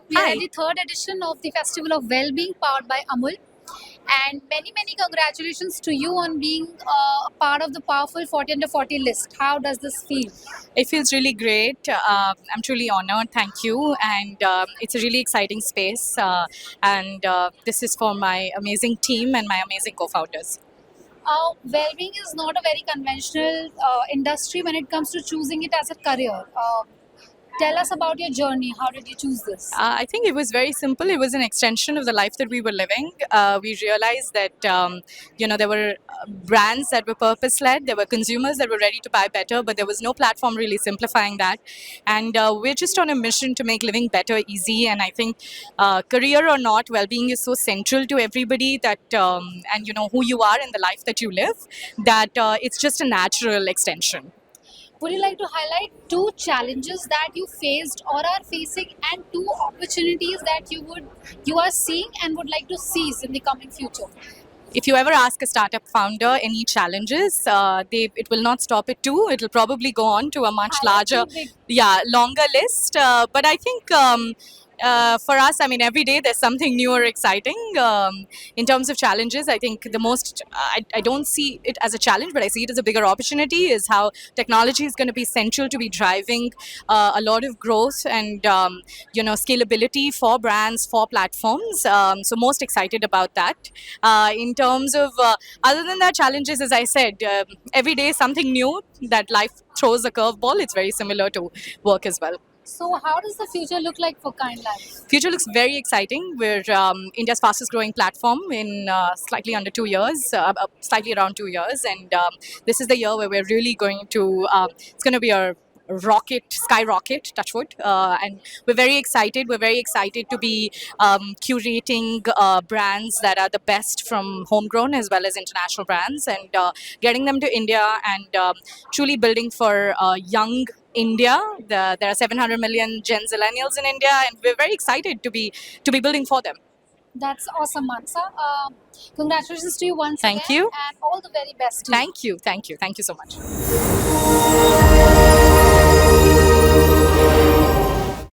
We are Hi. at the third edition of the Festival of Wellbeing powered by Amul. And many congratulations to you on being a part of the powerful 40 under 40 list. How does this feel? It feels really great. I'm truly honored. Thank you. And it's a really exciting space. And this is for my amazing team and my amazing co founders. Well-being is not a very conventional industry when it comes to choosing it as a career. Tell us about your journey. How did you choose this? I think it was very simple. It was an extension of the life that we were living. We realized that there were brands that were purpose led. There were consumers that were ready to buy better, but there was no platform really simplifying that. And we're just on a mission to make living better easy. And I think, career or not, well-being is so central to everybody that, and who you are in the life that you live, that it's just a natural extension. Would you like to highlight two challenges that you faced or are facing, and two opportunities that you are seeing and would like to seize in the coming future? If you ever ask a startup founder any challenges, it will not stop at two. It will probably go on to a much Highlight larger, two big. longer list. But I think, for us, I mean, every day there's something new or exciting. In terms of challenges, I think the most, I don't see it as a challenge, but I see it as a bigger opportunity, is how technology is going to be central to be driving a lot of growth and, scalability for brands, for platforms. So most excited about that. In terms of, other than that, challenges, as I said, every day something new that life throws a curveball. It's very similar to work as well. So, how does the future look like for Kind Life? Future looks very exciting. We're India's fastest growing platform in slightly under 2 years, slightly around 2 years. And this is the year where we're really going to, it's going to be a skyrocket, touchwood. And we're very excited. We're very excited to be curating brands that are the best from homegrown as well as international brands, and getting them to India, and truly building for young India. There are 700 million Gen Zillennials in India, and we're very excited to be building for them. That's awesome, Mansa. Congratulations to you once Thank again, you. and all the very best to you. Thank you. Thank you. Thank you so much.